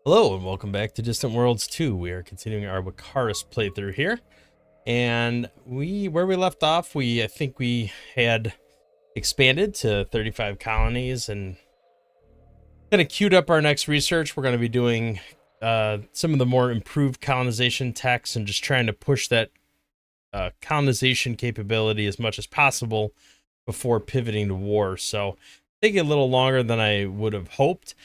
Hello and welcome back to Distant Worlds 2. We are continuing our Wekkarus playthrough here. And where we left off, I think we had expanded to 35 colonies and kind of queued up our next research. We're going to be doing some of the more improved colonization techs and just trying to push that colonization capability as much as possible before pivoting to war. So taking a little longer than I would have hoped.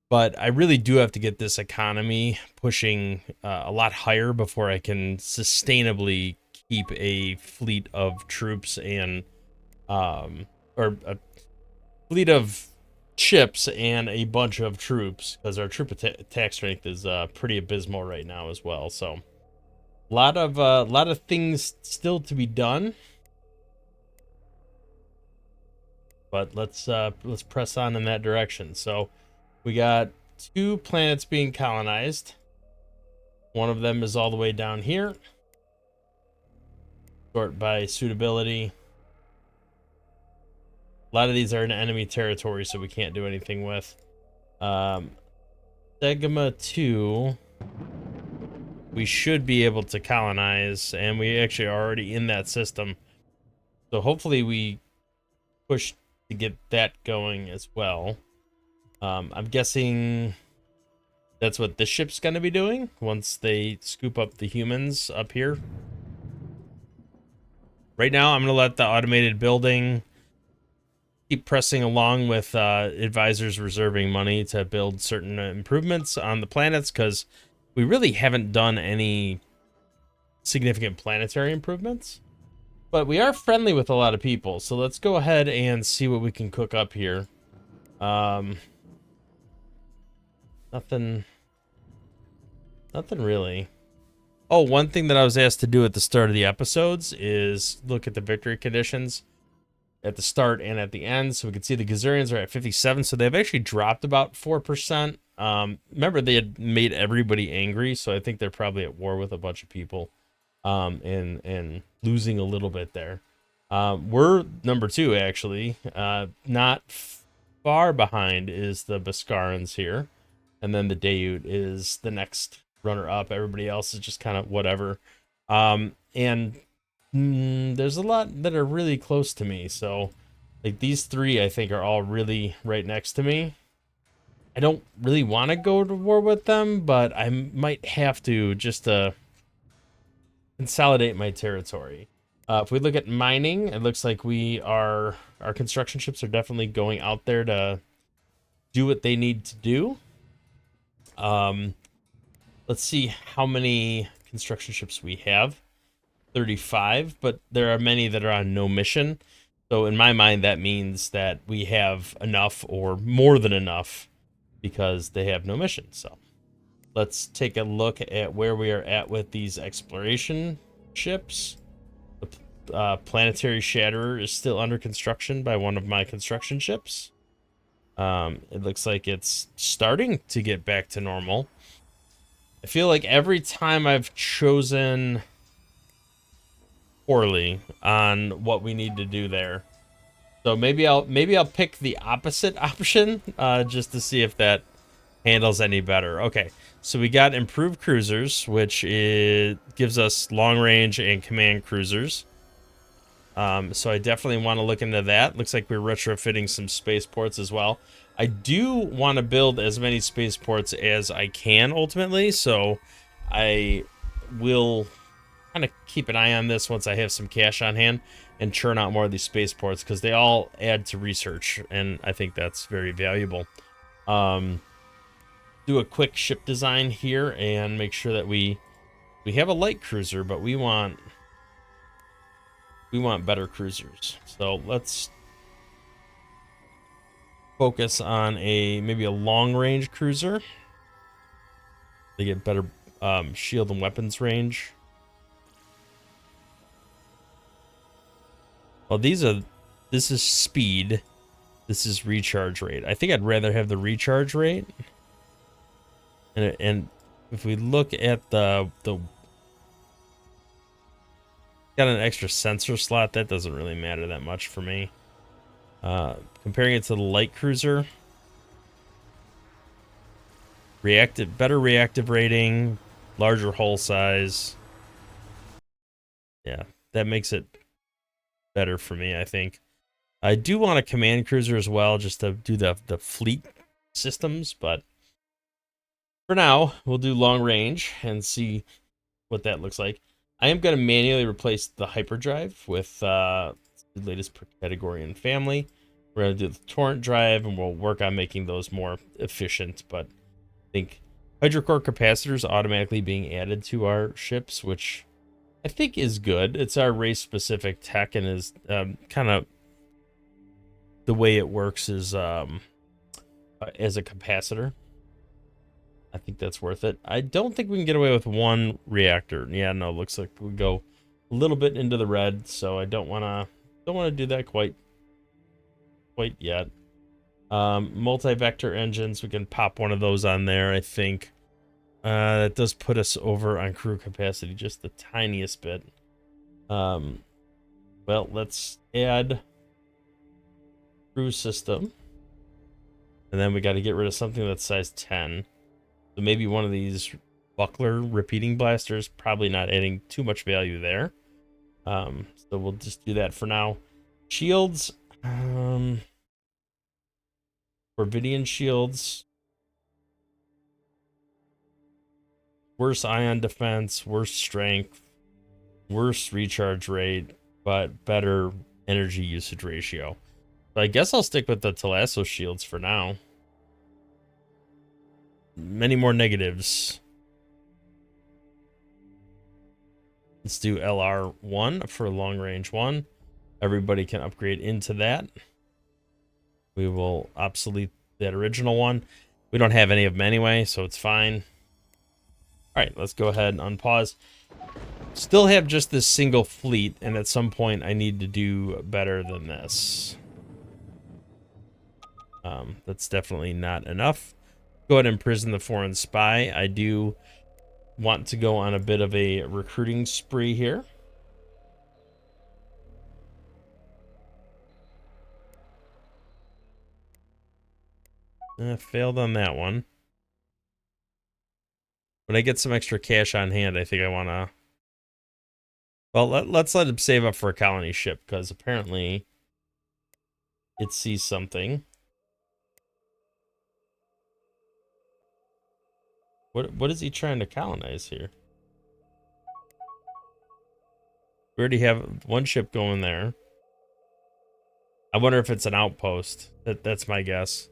But I really do have to get this economy pushing a lot higher before I can sustainably keep a fleet of troops and or a fleet of ships and a bunch of troops, because our troop attack strength is pretty abysmal right now as well. So lot of things still to be done, but let's press on in that direction. So we got 2 planets being colonized. One of them is all the way down here. Sort by suitability. A lot of these are in enemy territory, so we can't do anything with. Segma 2, we should be able to colonize, and we actually are already in that system. So hopefully we push to get that going as well. I'm guessing that's what this ship's going to be doing once they scoop up the humans up here. Right now, I'm going to let the automated building keep pressing along with advisors reserving money to build certain improvements on the planets, because we really haven't done any significant planetary improvements. But we are friendly with a lot of people, so let's go ahead and see what we can cook up here. Nothing really. Oh, one thing that I was asked to do at the start of the episodes is look at the victory conditions at the start and at the end, so we can see the Gazurians are at 57, so they've actually dropped about 4%. Remember, they had made everybody angry, so I think they're probably at war with a bunch of people, and losing a little bit there. We're number 2, actually. Not far behind is the Bascarans here. And then the Dayut is the next runner-up. Everybody else is just kind of whatever. And there's a lot that are really close to me. So, like, these 3, I think, are all really right next to me. I don't really want to go to war with them, but I might have to just to consolidate my territory. If we look at mining, it looks like our construction ships are definitely going out there to do what they need to do. Let's see how many construction ships we have. 35, but there are many that are on no mission. So in my mind, that means that we have enough or more than enough because they have no mission. So let's take a look at where we are at with these exploration ships. The planetary shatterer is still under construction by one of my construction ships. It looks like it's starting to get back to normal. I feel like every time I've chosen poorly on what we need to do there. So maybe I'll pick the opposite option just to see if that handles any better. Okay, so we got improved cruisers, which gives us long range and command cruisers. So I definitely want to look into that. Looks like we're retrofitting some spaceports as well. I do want to build as many spaceports as I can ultimately, so I will kind of keep an eye on this once I have some cash on hand and churn out more of these spaceports, because they all add to research, and I think that's very valuable. Do a quick ship design here and make sure that we have a light cruiser, but we want better cruisers. So let's focus on maybe a long range cruiser. They get better shield and weapons range. Well, this is speed. This is recharge rate. I think I'd rather have the recharge rate. And if we look at the got an extra sensor slot, that doesn't really matter that much for me. Comparing it to the light cruiser, Better reactive rating, larger hull size. Yeah, that makes it better for me, I think. I do want a command cruiser as well, just to do the fleet systems, but for now, we'll do long range and see what that looks like. I am going to manually replace the hyperdrive with the latest per category and family. We're going to do the torrent drive, and we'll work on making those more efficient, but I think hydrocore capacitors automatically being added to our ships, which I think is good. It's our race-specific tech, and is kind of the way it works is as a capacitor. I think that's worth it. I don't think we can get away with one reactor. Yeah, no, looks like we go a little bit into the red, so I don't want to do that quite yet. Multi-vector engines, we can pop one of those on there, I think. That does put us over on crew capacity just the tiniest bit. Well, let's add crew system. And then we got to get rid of something that's size 10. So maybe one of these buckler repeating blasters, probably not adding too much value there. So we'll just do that for now. Shields. Corvidian shields. Worse ion defense, worse strength, worse recharge rate, but better energy usage ratio. So I guess I'll stick with the Talasso shields for now. Many more negatives. Let's do LR1 for long range 1. Everybody can upgrade into that. We will obsolete that original one. We don't have any of them anyway, so it's fine. All right, let's go ahead and unpause. Still have just this single fleet, and at some point I need to do better than this. That's definitely not enough. Go ahead and imprison the foreign spy. I do want to go on a bit of a recruiting spree here. Failed on that one. When I get some extra cash on hand, I think I want to... Well, let's let him save up for a colony ship, because apparently it sees something. What is he trying to colonize here? We already have one ship going there. I wonder if it's an outpost. That's my guess.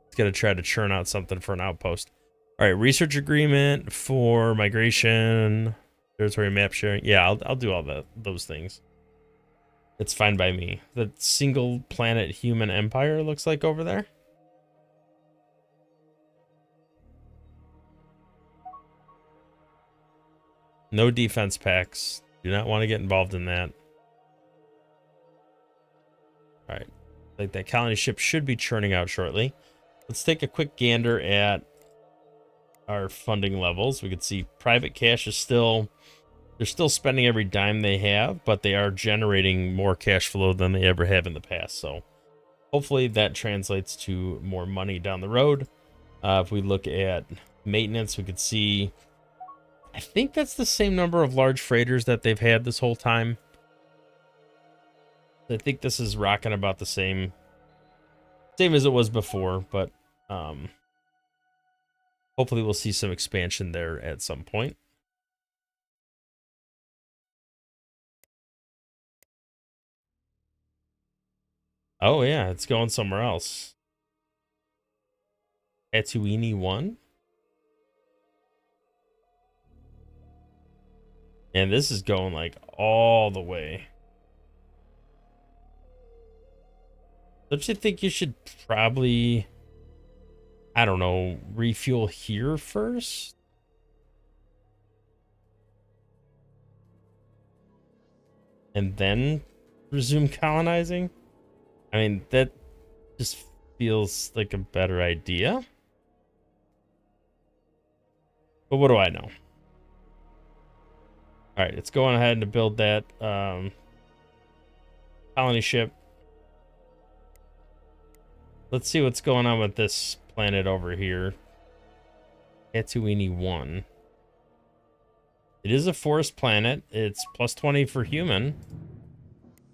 It's gonna try to churn out something for an outpost. All right, research agreement for migration, territory map sharing. Yeah, I'll do all those things. It's fine by me. The single planet human empire looks like over there. No defense packs. Do not want to get involved in that. All right. Like that colony ship should be churning out shortly. Let's take a quick gander at our funding levels. We can see private cash is still... They're still spending every dime they have, but they are generating more cash flow than they ever have in the past. So hopefully that translates to more money down the road. If we look at maintenance, we could see... I think that's the same number of large freighters that they've had this whole time. I think this is rocking about the same as it was before, but hopefully we'll see some expansion there at some point. Oh yeah, it's going somewhere else. Tatooine 1. And this is going like all the way. Don't you think you should probably, I don't know, refuel here first? And then resume colonizing? I mean, that just feels like a better idea. But what do I know? All right, it's going ahead and build that colony ship. Let's see what's going on with this planet over here. Tatooine 1. It is a forest planet. It's plus 20 for human.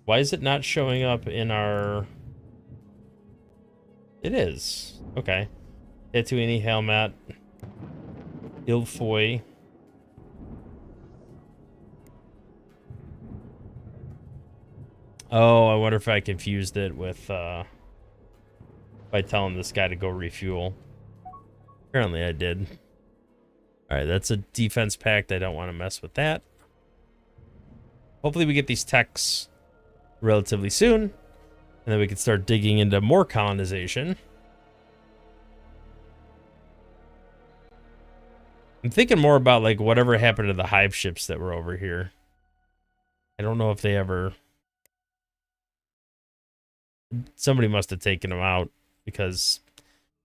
Why is it not showing up in our... It is. Okay. Tatooine, Helmet, Ilfoy. Oh, I wonder if I confused it with, by telling this guy to go refuel. Apparently I did. Alright, that's a defense pact. I don't want to mess with that. Hopefully we get these techs relatively soon. And then we can start digging into more colonization. I'm thinking more about, like, whatever happened to the hive ships that were over here. I don't know if they ever... Somebody must have taken them out, because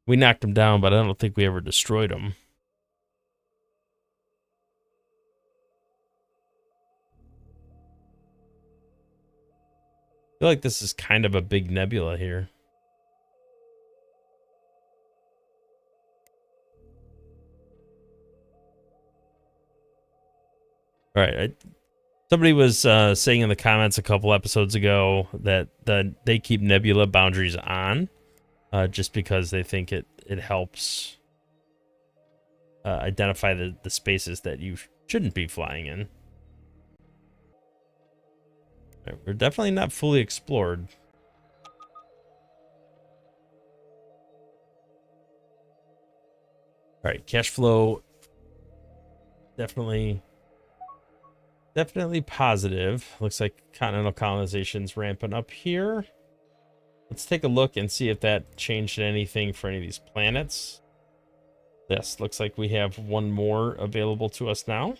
we knocked them down, but I don't think we ever destroyed them. I feel like this is kind of a big nebula here. All right. Somebody was saying in the comments a couple episodes ago that they keep nebula boundaries on just because they think it helps identify the spaces that you shouldn't be flying in. Right, we're definitely not fully explored. All right, cash flow definitely positive. Looks like continental colonization's ramping up here. Let's take a look and see if that changed anything for any of these planets. Yes, looks like we have one more available to us now.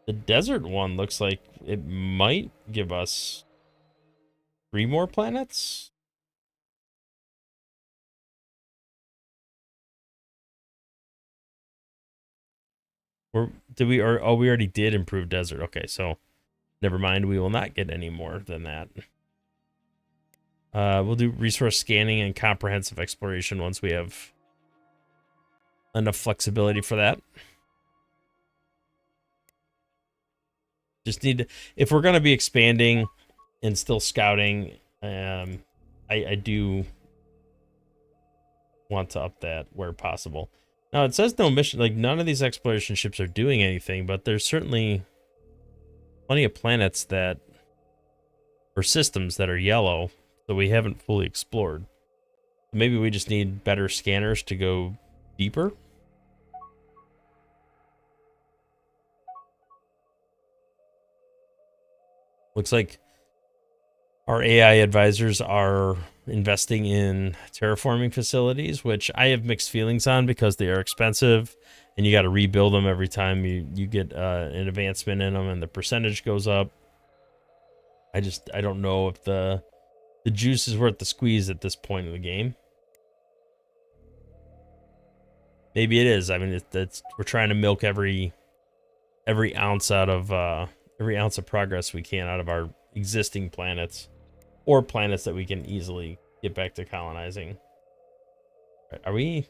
The desert one looks like it might give us 3 more planets. Or did we? Or oh, we already did improve desert. Okay, so never mind. We will not get any more than that. We'll do resource scanning and comprehensive exploration once we have enough flexibility for that. Just need to, if we're going to be expanding and still scouting, I do want to up that where possible. Now, it says no mission, like none of these exploration ships are doing anything, but there's certainly plenty of planets that, or systems that are yellow, that we haven't fully explored. Maybe we just need better scanners to go deeper. Looks like our AI advisors are investing in terraforming facilities, which I have mixed feelings on because they are expensive and you got to rebuild them every time you get an advancement in them and the percentage goes up. I don't know if the juice is worth the squeeze at this point in the game. Maybe it is. I mean, we're trying to milk every ounce out of every ounce of progress we can out of our existing planets, or planets that we can easily get back to colonizing. Are we?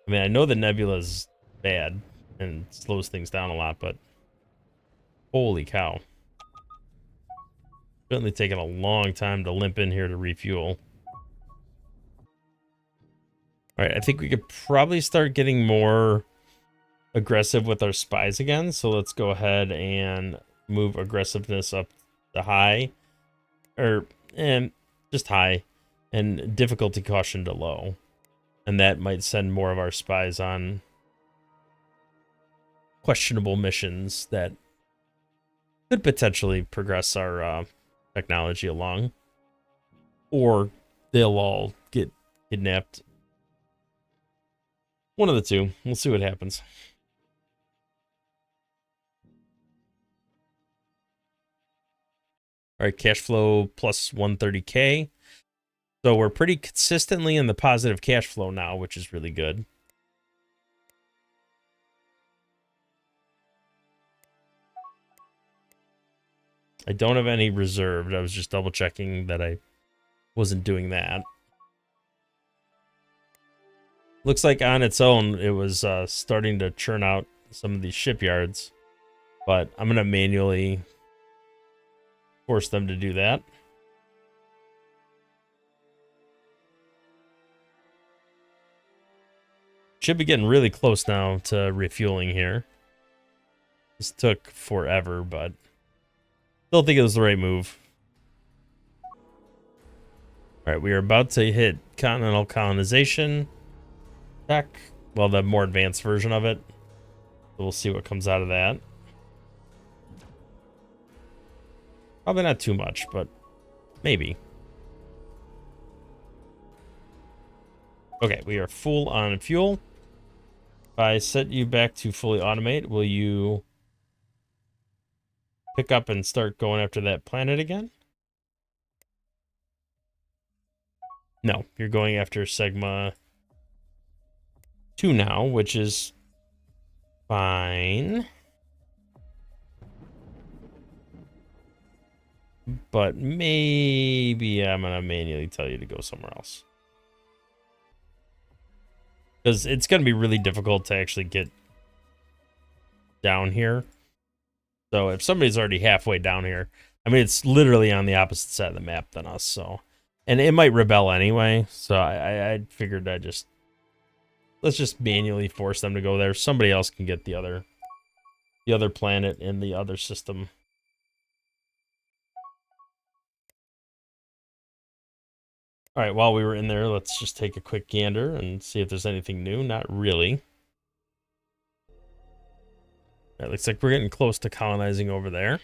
I mean, I know the nebula's bad and slows things down a lot, but holy cow. Certainly taking a long time to limp in here to refuel. All right, I think we could probably start getting more aggressive with our spies again. So let's go ahead and move aggressiveness up to high, or just high, and difficulty caution to low. And that might send more of our spies on questionable missions that could potentially progress our technology along. Or they'll all get kidnapped. One of the two. We'll see what happens. All right, cash flow plus 130K. So we're pretty consistently in the positive cash flow now, which is really good. I don't have any reserved. I was just double checking that I wasn't doing that. Looks like on its own, it was starting to churn out some of these shipyards. But I'm going to manually force them to do that. Should be getting really close now to refueling here. This took forever, but still think it was the right move. All right, we are about to hit continental colonization tech. Well, the more advanced version of it. We'll see what comes out of that. Probably not too much, but maybe. Okay, we are full on fuel. If I set you back to fully automate, will you pick up and start going after that planet again? No, you're going after Sigma 2 now, which is fine. But maybe I'm going to manually tell you to go somewhere else. Because it's going to be really difficult to actually get down here. So if somebody's already halfway down here, I mean, it's literally on the opposite side of the map than us. So, and it might rebel anyway. So I figured let's just manually force them to go there. Somebody else can get the other planet in the other system. All right, while we were in there, let's just take a quick gander and see if there's anything new. Not really. It looks like we're getting close to colonizing over there.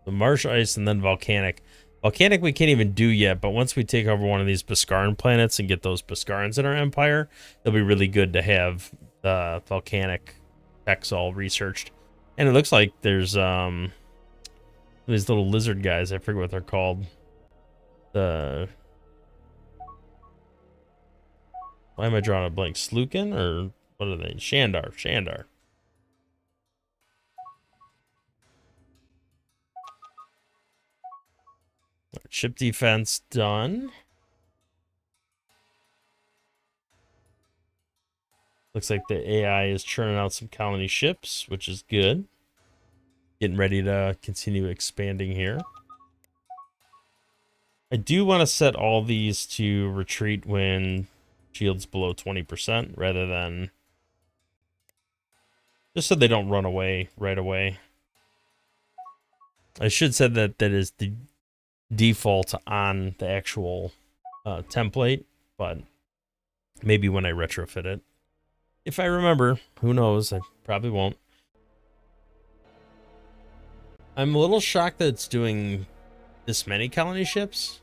The marsh ice and then volcanic. Volcanic we can't even do yet, but once we take over one of these Beskharan planets and get those Beskarans in our empire, it'll be really good to have the volcanic techs all researched. And it looks like there's these little lizard guys, I forget what they're called. Why am I drawing a blank? Slukin, or what are they? Shandar. Ship defense done. Looks like the AI is churning out some colony ships, which is good. Getting ready to continue expanding here. I do want to set all these to retreat when shields below 20% rather than just so they don't run away right away. I should say that is the default on the actual template, but maybe when I retrofit it. If I remember, who knows? I probably won't. I'm a little shocked that it's doing this many colony ships.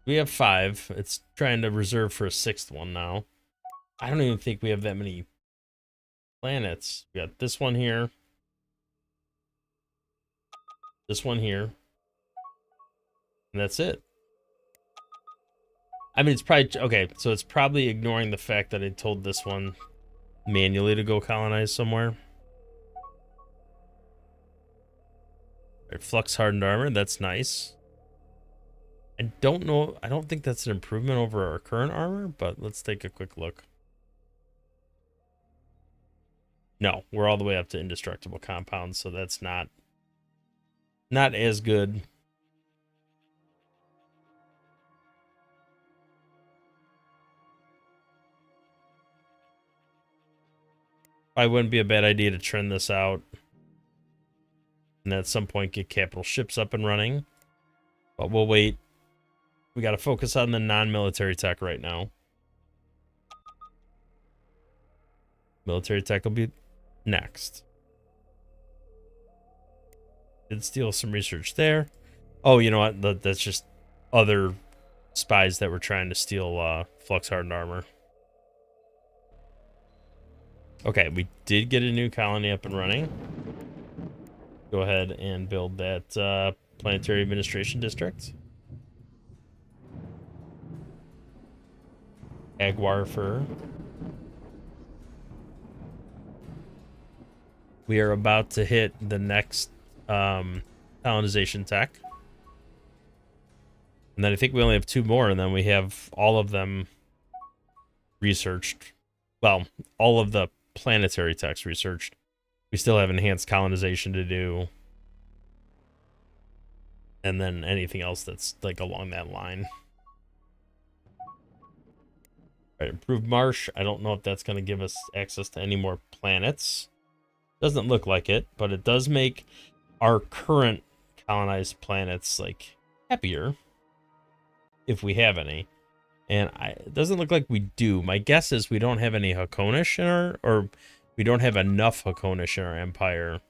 We have 5. It's trying to reserve for a 6th one now. I don't even think we have that many planets. We got this one here. This one here. And that's it. I mean, it's probably... Okay, so it's probably ignoring the fact that I told this one manually to go colonize somewhere. Right, flux hardened armor. That's nice. I don't know. I don't think that's an improvement over our current armor, but let's take a quick look. No, we're all the way up to indestructible compounds, so that's not as good. Probably wouldn't be a bad idea to trend this out. And at some point get capital ships up and running. But we'll wait. We got to focus on the non-military tech right now. Military tech will be next. Did steal some research there. Oh, you know what? That's just other spies that were trying to steal flux hardened armor. Okay, we did get a new colony up and running. Go ahead and build that planetary administration district. Jaguar fur. We are about to hit the next colonization tech. And then I think we only have 2 more, and then we have all of them researched. Well, all of the planetary techs researched. We still have enhanced colonization to do. And then anything else that's like along that line. All right, improved marsh. I don't know if that's going to give us access to any more planets. Doesn't look like it, but it does make our current colonized planets like happier if we have any. And it doesn't look like we do. My guess is we don't have any Hakonish in our, or we don't have enough Hakonish in our empire.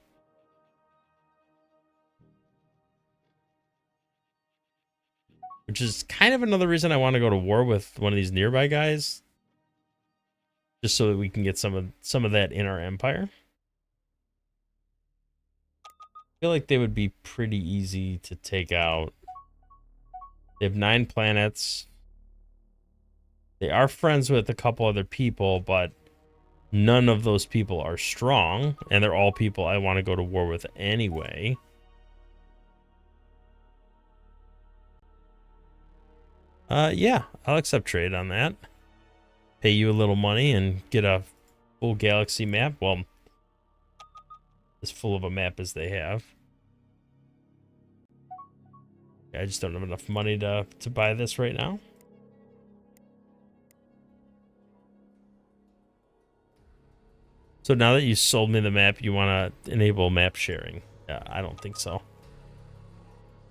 Which is kind of another reason I want to go to war with one of these nearby guys. Just so that we can get some of that in our empire. I feel like they would be pretty easy to take out. They have 9 planets. They are friends with a couple other people, but none of those people are strong, and they're all people I want to go to war with anyway. Yeah, I'll accept trade on that. Pay you a little money and get a full galaxy map. Well, as full of a map as they have. I just don't have enough money to buy this right now. So now that you sold me the map, you want to enable map sharing? I don't think so.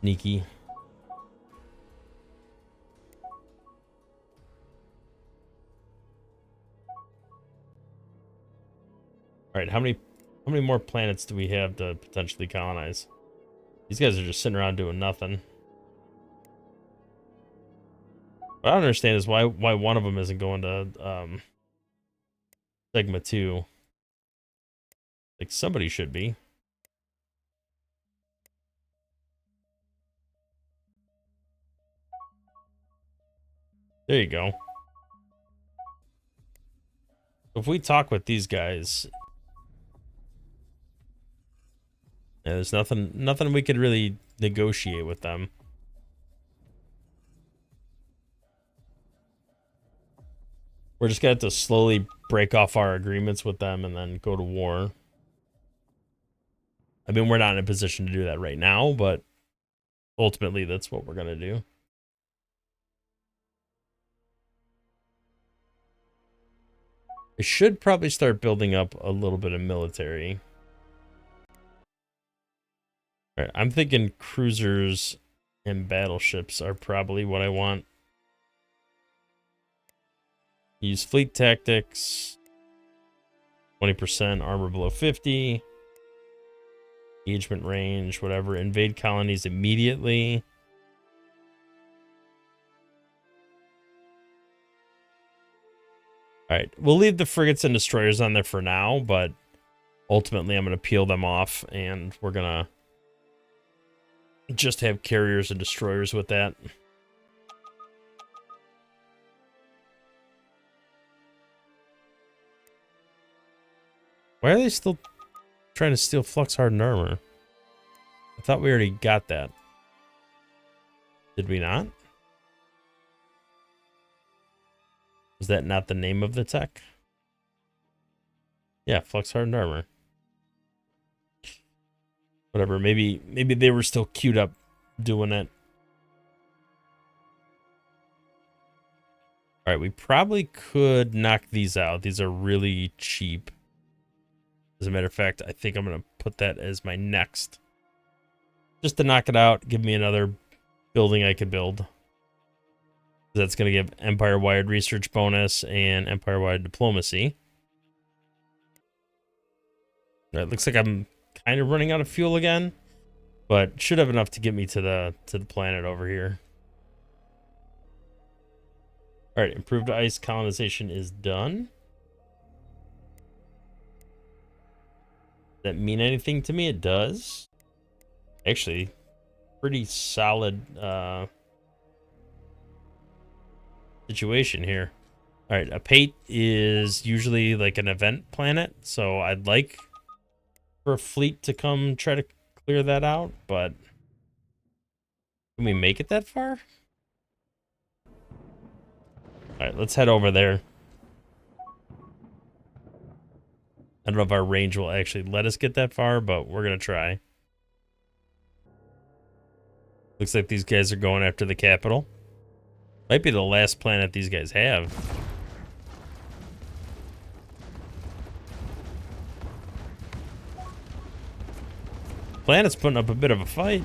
Sneaky. All right, how many more planets do we have to potentially colonize? These guys are just sitting around doing nothing. What I don't understand is why one of them isn't going to Sigma 2. Like, somebody should be. There you go. If we talk with these guys, yeah, there's nothing we could really negotiate with them. We're just gonna have to slowly break off our agreements with them and then go to war. I mean, we're not in a position to do that right now, but ultimately that's what we're gonna do. I should probably start building up a little bit of military. All right, I'm thinking cruisers and battleships are probably what I want. Use fleet tactics. 20% armor below 50. Engagement range, whatever. Invade colonies immediately. All right, we'll leave the frigates and destroyers on there for now, but ultimately I'm going to peel them off, and we're going to just have carriers and destroyers with that. Why are they still trying to steal flux hardened armor? I thought we already got that. Did we not? Was that not the name of the tech? Yeah, flux hardened armor. Whatever, maybe they were still queued up doing it. All right, we probably could knock these out. These are really cheap. As a matter of fact, I think I'm going to put that as my next. Just to knock it out, give me another building I could build. That's going to give empire-wide research bonus and empire-wide diplomacy. All right, looks like I'm kind of running out of fuel again, but should have enough to get me to the planet over here. All right, improved ice colonization is done. Does that mean anything to me? It does. Actually, pretty solid situation here. All right, a Pate is usually like an event planet, so I'd like for a fleet to come try to clear that out, but can we make it that far? Alright, let's head over there. I don't know if our range will actually let us get that far, but we're going to try. Looks like these guys are going after the capital. Might be the last planet these guys have. Planet's putting up a bit of a fight.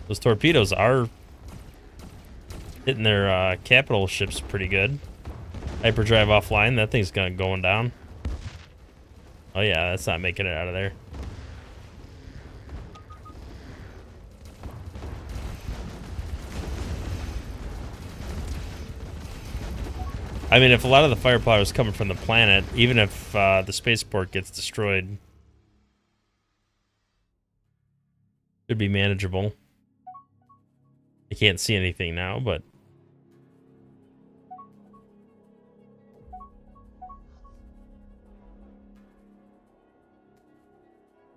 Those torpedoes are hitting their capital ships pretty good. Hyperdrive offline. That thing's going down. Oh yeah, that's not making it out of there. I mean, if a lot of the firepower is coming from the planet, even if the spaceport gets destroyed, should be manageable. I can't see anything now, but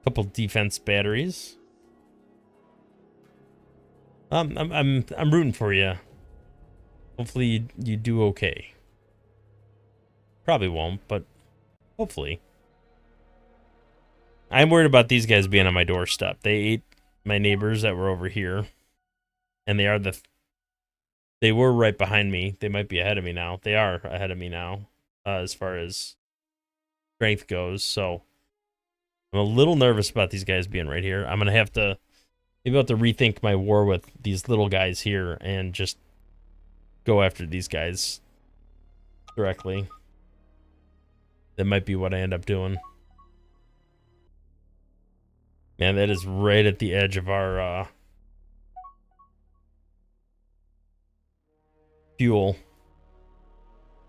a couple defense batteries. I'm rooting for you. Hopefully you do okay. Probably won't, but hopefully. I'm worried about these guys being on my doorstep. They ate my neighbors that were over here. And they were right behind me. They might be ahead of me now. They are ahead of me now, as far as strength goes. So I'm a little nervous about these guys being right here. I'm going to have to maybe have to rethink my war with these little guys here and just go after these guys directly. That might be what I end up doing. Man, that is right at the edge of our fuel.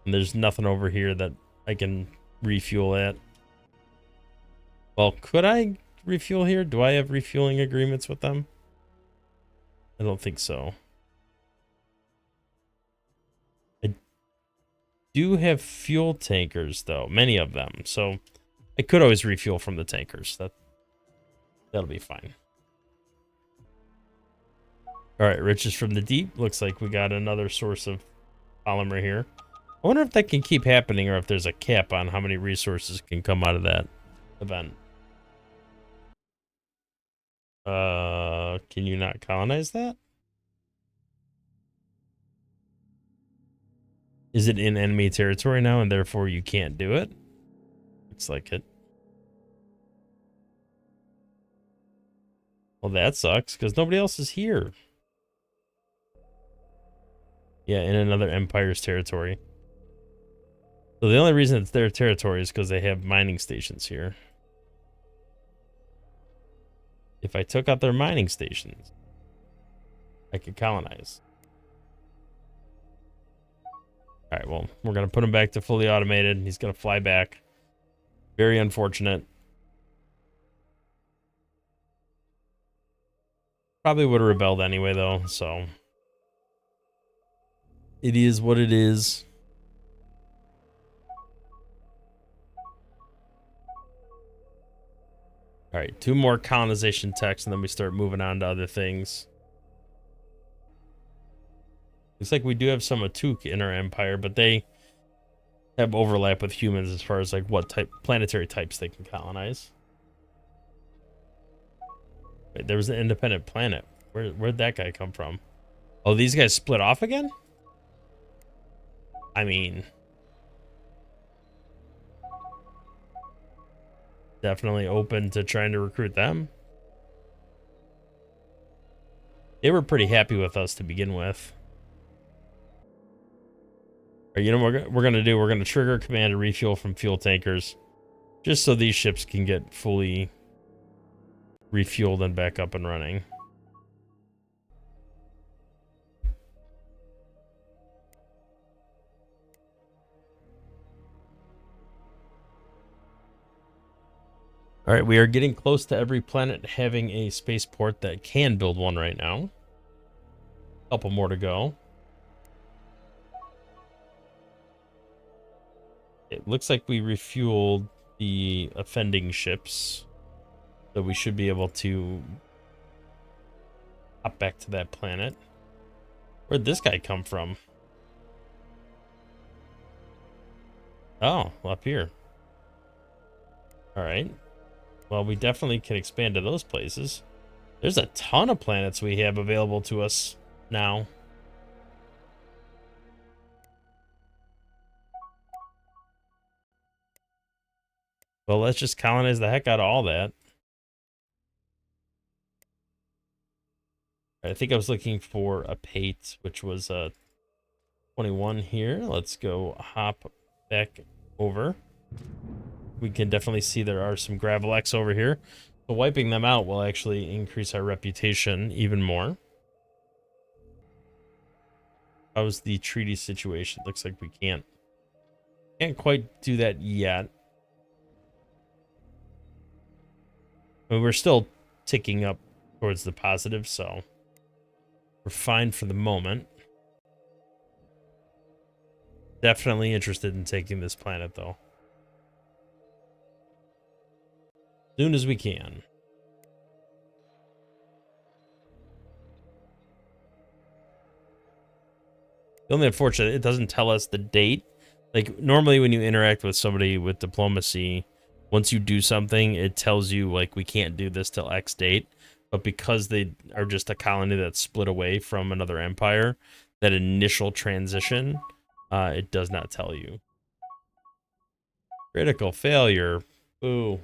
And there's nothing over here that I can refuel at. Well, could I refuel here? Do I have refueling agreements with them? I don't think so. I do have fuel tankers, though. Many of them. So I could always refuel from the tankers. That'll be fine. All right, riches from the deep. Looks like we got another source of polymer here. I wonder if that can keep happening or if there's a cap on how many resources can come out of that event. Can you not colonize that? Is it in enemy territory now and therefore you can't do it? Looks like it. Well, that sucks because nobody else is here. Yeah, in another empire's territory. So the only reason it's their territory is because they have mining stations here. If I took out their mining stations, I could colonize. All right, well, we're going to put him back to fully automated. He's going to fly back. Very unfortunate. Probably would have rebelled anyway, though, so. It is what it is. All right, 2 more colonization techs, and then we start moving on to other things. Looks like we do have some Atuk in our empire, but they have overlap with humans as far as like what type planetary types they can colonize. Wait, there was an independent planet. Where'd that guy come from? Oh, these guys split off again? I mean, definitely open to trying to recruit them. They were pretty happy with us to begin with. Or, you know what we're gonna do? We're gonna trigger command to refuel from fuel tankers, just so these ships can get fully refueled and back up and running. All right, we are getting close to every planet having a spaceport that can build one right now. A couple more to go. It looks like we refueled the offending ships, so we should be able to hop back to that planet. Where'd this guy come from? Oh, up here. All right. Well, we definitely can expand to those places. There's a ton of planets we have available to us now. Well, let's just colonize the heck out of all that. I think I was looking for a pate, which was 21 here. Let's go hop back over. We can definitely see there are some gravel X over here. So wiping them out will actually increase our reputation even more. How's the treaty situation? Looks like we can't quite do that yet. I mean, we're still ticking up towards the positive, so we're fine for the moment. Definitely interested in taking this planet, though. Soon as we can. The only unfortunate, it doesn't tell us the date. Like, normally when you interact with somebody with diplomacy, once you do something, it tells you, like, we can't do this till X date. But because they are just a colony that's split away from another empire, that initial transition, it does not tell you. Critical failure. Boo.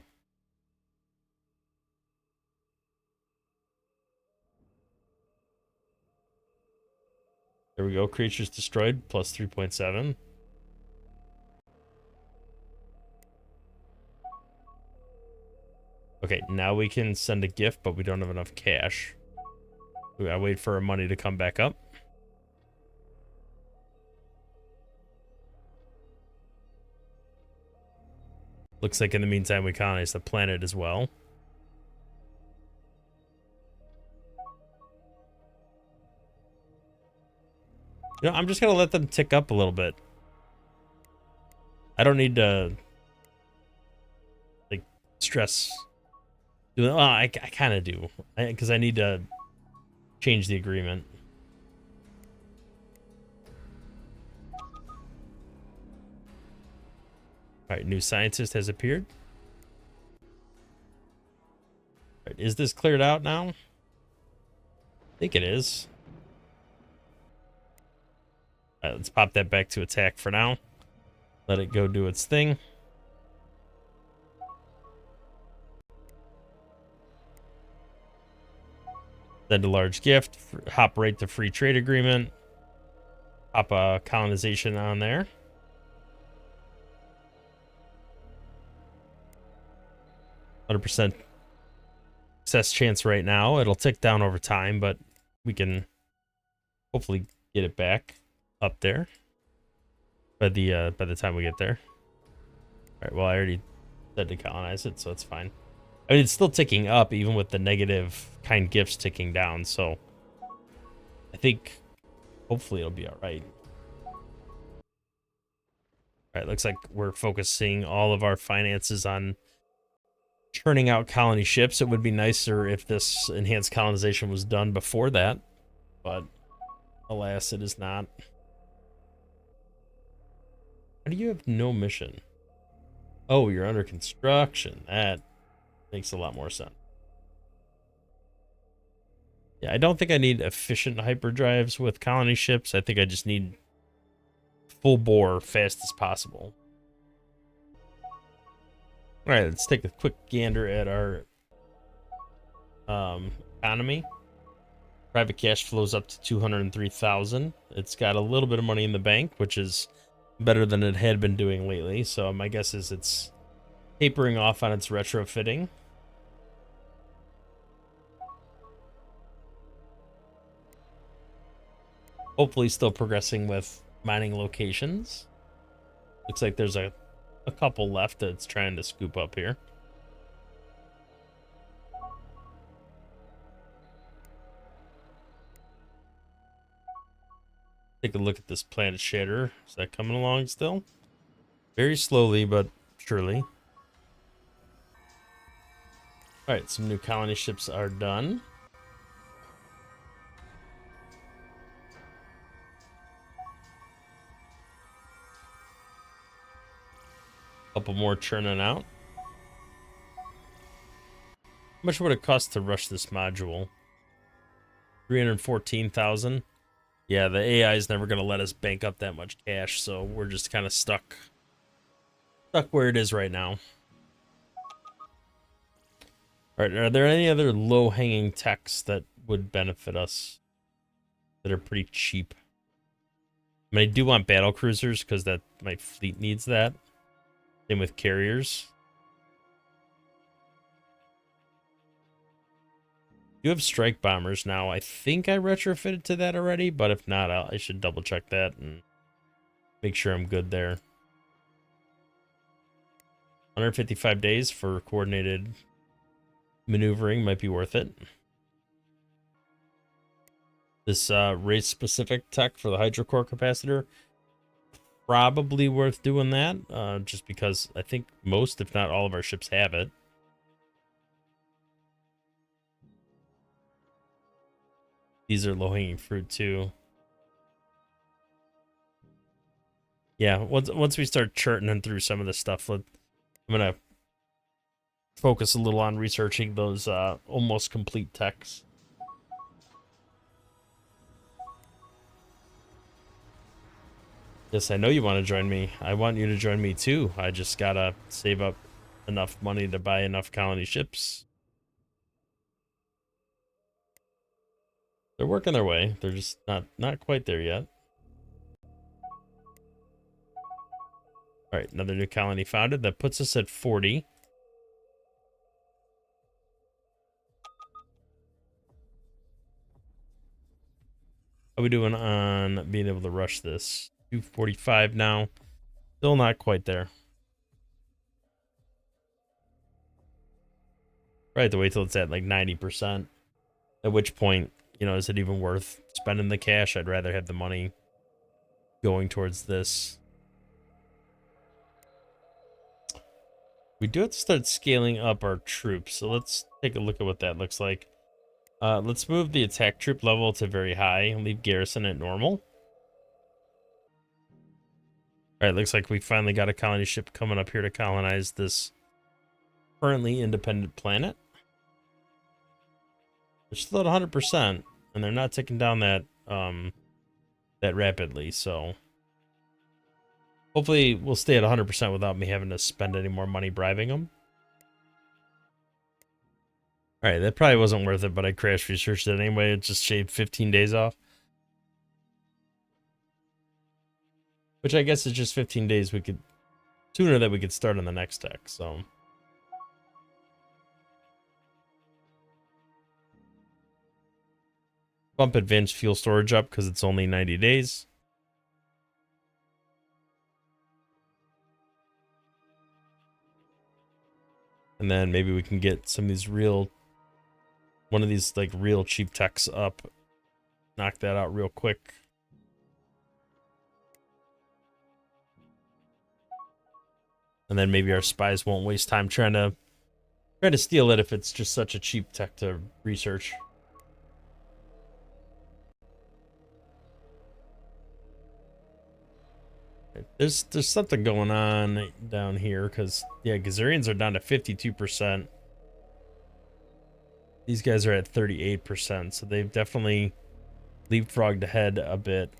There we go. Creatures destroyed, plus 3.7. Okay, now we can send a gift, but we don't have enough cash. We gotta wait for our money to come back up. Looks like in the meantime we colonize the planet as well. You know, I'm just gonna let them tick up a little bit. I don't need to, like, stress. Well, I kind of do, because I need to change the agreement. All right, new scientist has appeared. All right, is this cleared out now? I think it is. All right, let's pop that back to attack for now. Let it go do its thing. Send a large gift. Hop right to free trade agreement. Pop a colonization on there. %. Success chance right now. It'll tick down over time, but we can hopefully get it back up there by the time we get there. All right. Well, I already said to colonize it, so it's fine. I mean, it's still ticking up, even with the negative kind gifts ticking down. So I think hopefully it'll be all right. All right. Looks like we're focusing all of our finances on churning out colony ships. It would be nicer if this enhanced colonization was done before that, but alas, it is not. How do you have no mission? Oh, you're under construction. That makes a lot more sense. Yeah, I don't think I need efficient hyperdrives with colony ships. I think I just need full bore, fast as possible. All right, let's take a quick gander at our economy. Private cash flows up to 203,000. It's got a little bit of money in the bank, which is better than it had been doing lately. So my guess is it's tapering off on its retrofitting. Hopefully still progressing with mining locations. Looks like there's a couple left that's trying to scoop up here. Take a look at this planet shader. Is that coming along still? Very slowly, but surely. All right, some new colony ships are done. Couple more churning out. How much would it cost to rush this module? 314,000. Yeah, the AI is never going to let us bank up that much cash, so we're just kind of stuck where it is right now. All right, are there any other low-hanging techs that would benefit us that are pretty cheap? I mean, I do want battle cruisers because that my fleet needs that. Same with carriers. You have strike bombers now. I think I retrofitted to that already, but if not, I should double check that and make sure I'm good there. 155 days for coordinated maneuvering might be worth it. This race-specific tech for the hydrocore capacitor, probably worth doing that, just because I think most, if not all of our ships have it. These are low-hanging fruit too. Yeah, once we start churning through some of this stuff, I'm gonna focus a little on researching those almost complete techs. Yes, I know you want to join me. I want you to join me too. I just gotta save up enough money to buy enough colony ships. They're working their way. They're just not quite there yet. All right, another new colony founded. That puts us at 40. How are we doing on being able to rush this? 245 now. Still not quite there. Right, to wait till it's at like 90%. At which point, you know, is it even worth spending the cash? I'd rather have the money going towards this. We do have to start scaling up our troops, so let's take a look at what that looks like. Let's move the attack troop level to very high and leave garrison at normal. All right, looks like we finally got a colony ship coming up here to colonize this currently independent planet. They're still at 100%, and they're not ticking down that that rapidly, so hopefully we'll stay at 100% without me having to spend any more money bribing them. All right, that probably wasn't worth it, but I crash researched it anyway. It just shaved 15 days off. Which I guess is just 15 days sooner that we could start on the next tech, so. Bump advanced fuel storage up because it's only 90 days. And then maybe we can get some of these one of these like real cheap techs up. Knock that out real quick. And then maybe our spies won't waste time trying to steal it if it's just such a cheap tech to research. There's something going on down here because yeah, Gazarians are down to 52%. These guys are at 38%, so they've definitely leapfrogged ahead a bit.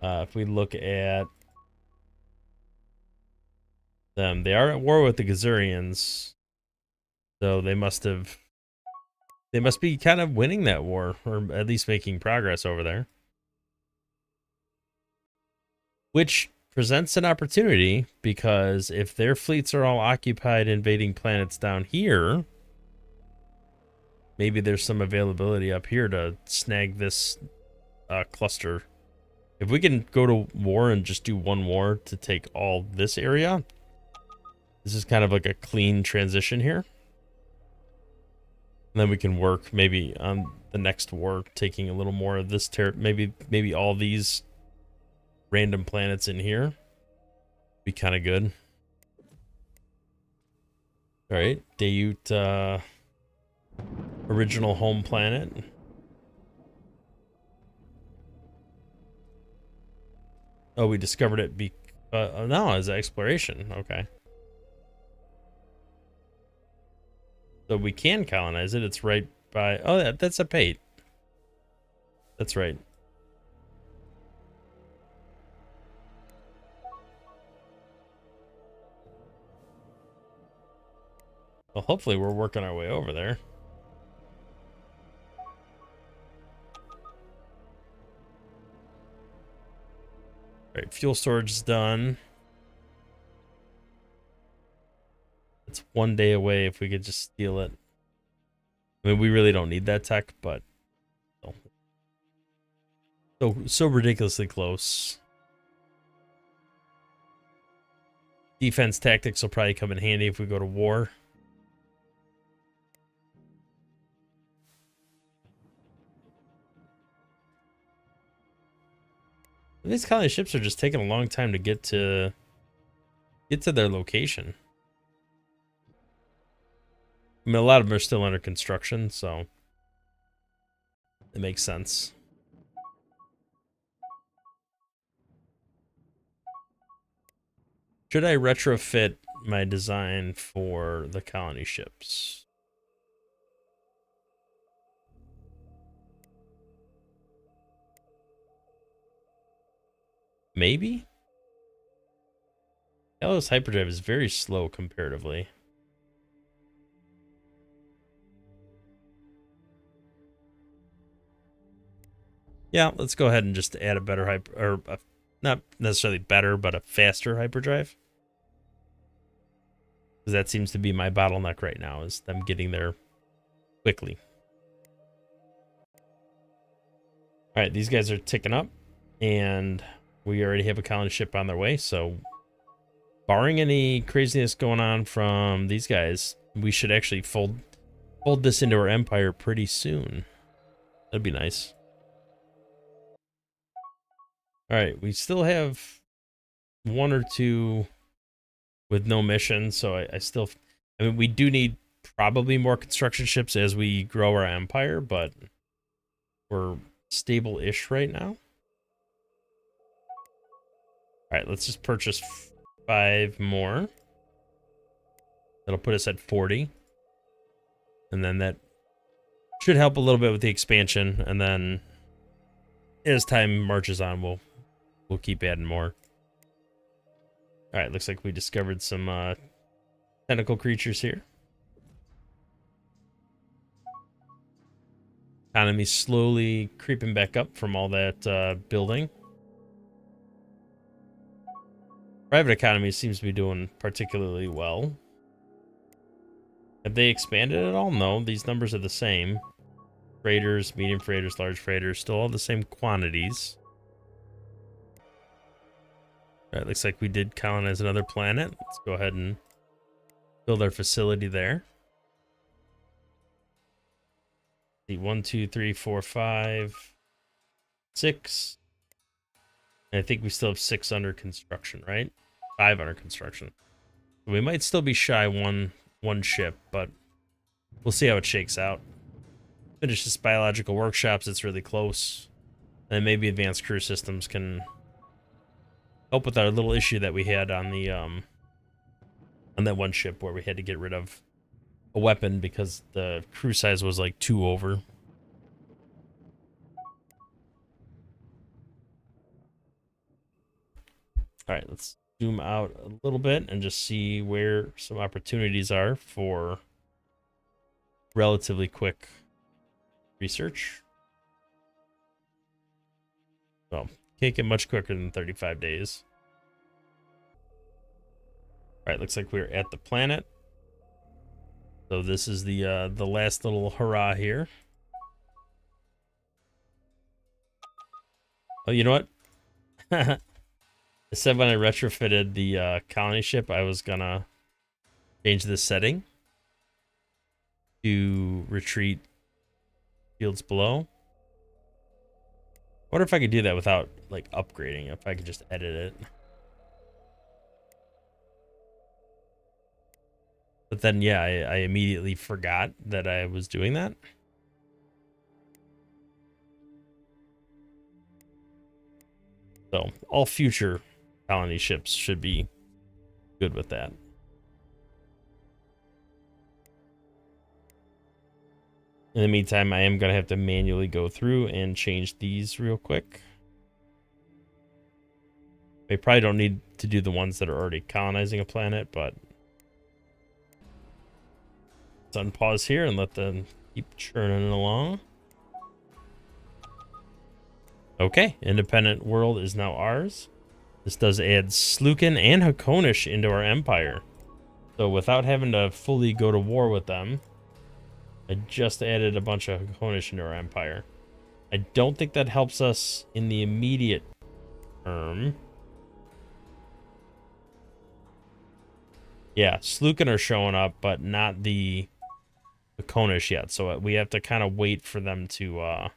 If we look at them, they are at war with the Gazarians, so they must be kind of winning that war, or at least making progress over there. Which presents an opportunity, because if their fleets are all occupied invading planets down here, maybe there's some availability up here to snag this cluster. If we can go to war and just do one war to take all this area, this is kind of like a clean transition here. And then we can work maybe on the next war, taking a little more of this maybe all these random planets in here. Be kind of good. All right, Dayut, original home planet. Oh, we discovered it no, as exploration. Okay. So we can colonize it. It's right by... Oh, that's a pate. That's right. Well, hopefully we're working our way over there. All right, fuel storage is done. It's 1 day away if we could just steal it. I mean, we really don't need that tech, but so ridiculously close. Defense tactics will probably come in handy if we go to war. These colony ships are just taking a long time to get to their location. I mean, a lot of them are still under construction, so it makes sense. Should I retrofit my design for the colony ships? Maybe? Kalos hyperdrive is very slow comparatively. Yeah, let's go ahead and just add a better not necessarily better, but a faster hyperdrive. Because that seems to be my bottleneck right now, is them getting there quickly. All right, these guys are ticking up, and we already have a colony ship on their way, so barring any craziness going on from these guys, we should actually fold this into our empire pretty soon. That'd be nice. All right, we still have 1 or 2 with no mission, so I mean, we do need probably more construction ships as we grow our empire, but we're stable-ish right now. All right, let's just purchase 5 more. That'll put us at 40. And then that should help a little bit with the expansion, and then as time marches on, we'll keep adding more. All right, looks like we discovered some tentacle creatures here. Economy slowly creeping back up from all that building. Private economy seems to be doing particularly well. Have they expanded at all? No, these numbers are the same. Freighters, medium freighters, large freighters, still all the same quantities. All right, looks like we did colonize another planet. Let's go ahead and build our facility there. See, 1, 2, 3, 4, 5, 6. And I think we still have 6 under construction, right? 5 under construction. We might still be shy one ship, but we'll see how it shakes out. Finish this biological workshops, it's really close. And maybe advanced crew systems can help with our little issue that we had on the on that one ship where we had to get rid of a weapon because the crew size was like 2 over. All right, let's zoom out a little bit and just see where some opportunities are for relatively quick research. Well, can't get much quicker than 35 days. All right, looks like we're at the planet. So this is the last little hurrah here. Oh, you know what? I said when I retrofitted the colony ship, I was gonna change the setting to retreat fields below. I wonder if I could do that without like upgrading, if I could just edit it. But then, yeah, I immediately forgot that I was doing that. So all future colony ships should be good with that. In the meantime, I am going to have to manually go through and change these real quick. I probably don't need to do the ones that are already colonizing a planet, but let's unpause here and let them keep churning along. Okay, independent world is now ours. This does add Slukin and Hakonish into our empire. So without having to fully go to war with them, I just added a bunch of Hakonish into our empire. I don't think that helps us in the immediate term. Yeah, Slukin are showing up, but not the Hakonish yet. So we have to kind of wait for them to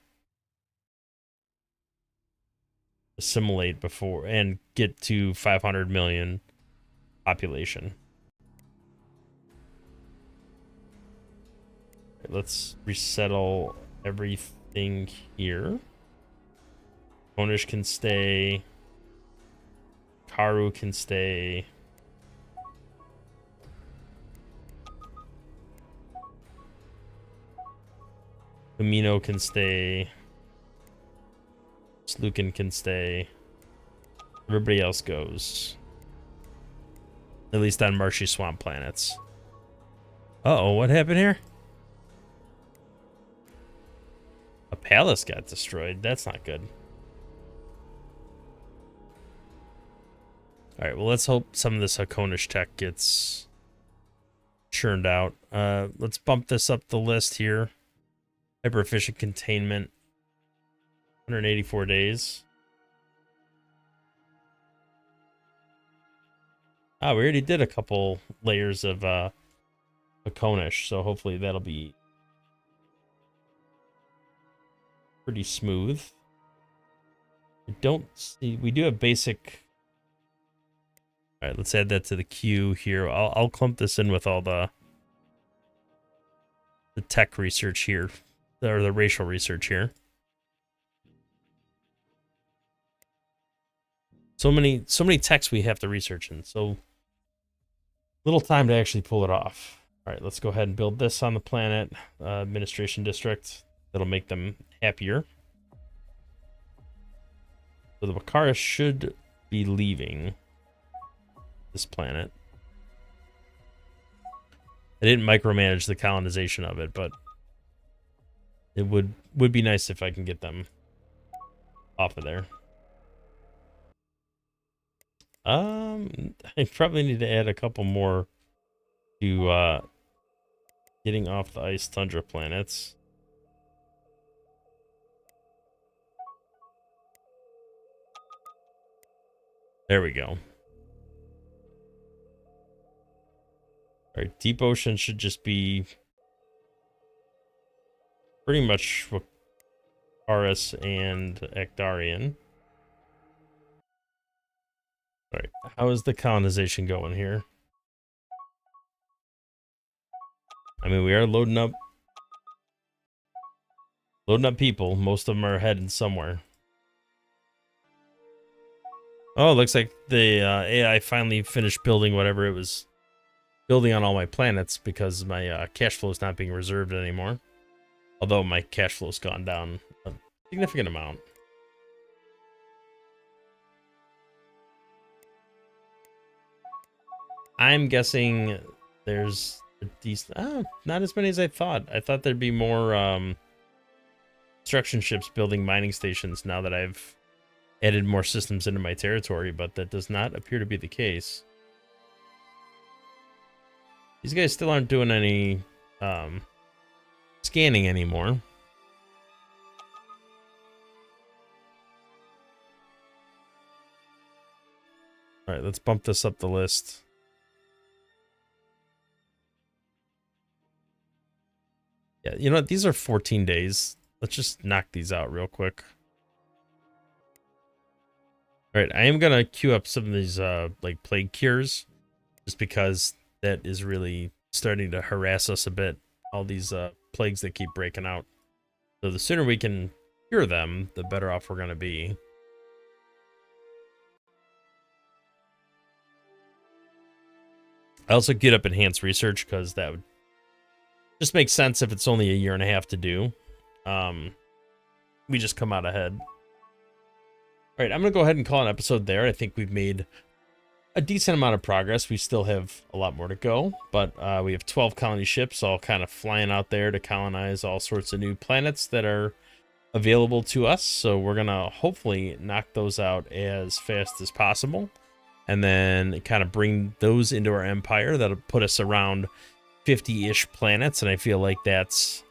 assimilate before and get to 500 million population. Right, let's resettle everything here. Hakonish can stay. Karu can stay. Kamino can stay. Slukin can stay. Everybody else goes. At least on marshy swamp planets. Uh-oh, what happened here? A palace got destroyed. That's not good. Alright, well, let's hope some of this Hakonish tech gets churned out. Let's bump this up the list here. Hyper efficient containment. 184 days. Ah, we already did a couple layers of Hakonish, so hopefully that'll be pretty smooth. I don't see... We do have basic... Alright, let's add that to the queue here. I'll clump this in with all the tech research here. Or the racial research here. So many techs we have to research in, so little time to actually pull it off. All right, let's go ahead and build this on the planet administration district. That'll make them happier. So the Wekkarus should be leaving this planet. I didn't micromanage the colonization of it, but it would be nice if I can get them off of there. I probably need to add a couple more to getting off the ice tundra planets. There we go. All right, deep ocean should just be pretty much Wekkarus and Actarian. All right, how is the colonization going here? I mean, we are loading up people. Most of them are heading somewhere. Oh, looks like the AI finally finished building whatever it was building on all my planets because my cash flow is not being reserved anymore. Although my cash flow's gone down a significant amount. I'm guessing there's a decent... not as many as I thought. I thought there'd be more construction ships building mining stations now that I've added more systems into my territory, but that does not appear to be the case. These guys still aren't doing any scanning anymore. All right, let's bump this up the list. Yeah, you know what? These are 14 days. Let's just knock these out real quick. All right, I am going to queue up some of these like plague cures just because that is really starting to harass us a bit. All these plagues that keep breaking out. So the sooner we can cure them, the better off we're going to be. I also get up enhanced research because that would Just makes sense if it's only a year and a half to do. We just come out ahead. All right, I'm going to go ahead and call an episode there. I think we've made a decent amount of progress. We still have a lot more to go, but we have 12 colony ships all kind of flying out there to colonize all sorts of new planets that are available to us. So we're going to hopefully knock those out as fast as possible and then kind of bring those into our empire. That'll put us around 50-ish planets, and I feel like that's,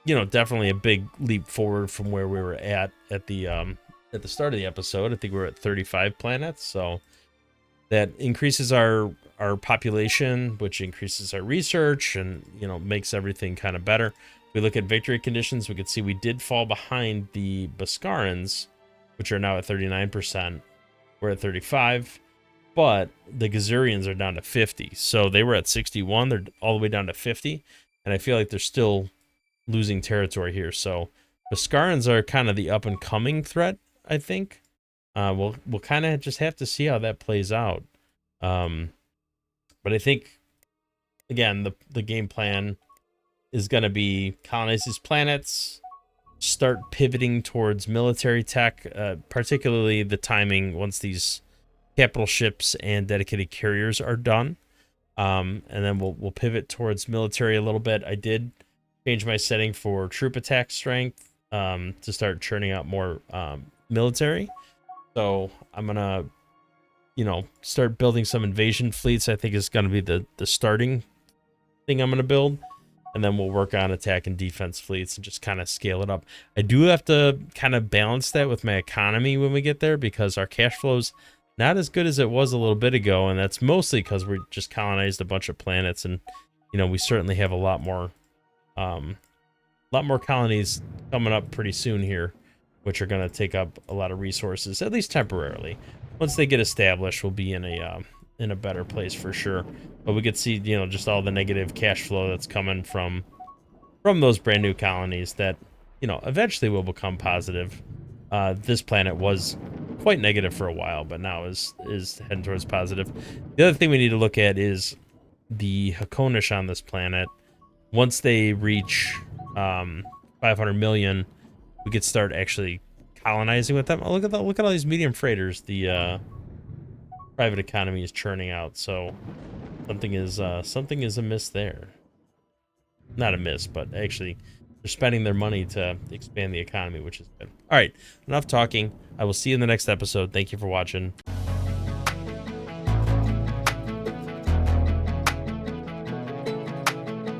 you know, definitely a big leap forward from where we were at the start of the episode. I think we were at 35 planets, so that increases our population, which increases our research and, you know, makes everything kind of better. If we look at victory conditions, we can see we did fall behind the Boscarans, which are now at 39%. We're at 35, but the Gazurians are down to 50. So they were at 61. They're all the way down to 50, and I feel like they're still losing territory here. So Boscarans are kind of the up and coming threat, I think. We'll kind of just have to see how that plays out. But I think, again, the game plan is going to be colonize these planets, start pivoting towards military tech, particularly the timing once these capital ships and dedicated carriers are done. And then we'll pivot towards military a little bit. I did change my setting for troop attack strength to start churning out more military. So I'm going to, you know, start building some invasion fleets. I think is going to be the starting thing I'm going to build. And then we'll work on attack and defense fleets and just kind of scale it up. I do have to kind of balance that with my economy when we get there, because our cash flow's not as good as it was a little bit ago. And that's mostly because we just colonized a bunch of planets. And, you know, we certainly have a lot more colonies coming up pretty soon here, which are going to take up a lot of resources, at least temporarily. Once they get established, we'll be in a better place for sure. But we could see, you know, just all the negative cash flow that's coming from those brand new colonies that, you know, eventually will become positive. This planet was quite negative for a while, but now is heading towards positive. The other thing we need to look at is the Hakonish on this planet. Once they reach 500 million, we could start actually colonizing with them. Oh, look at all these medium freighters the private economy is churning out. So something is amiss there. Not amiss, but actually they're spending their money to expand the economy, which is good. All right, enough talking. I will see you in the next episode. Thank you for watching.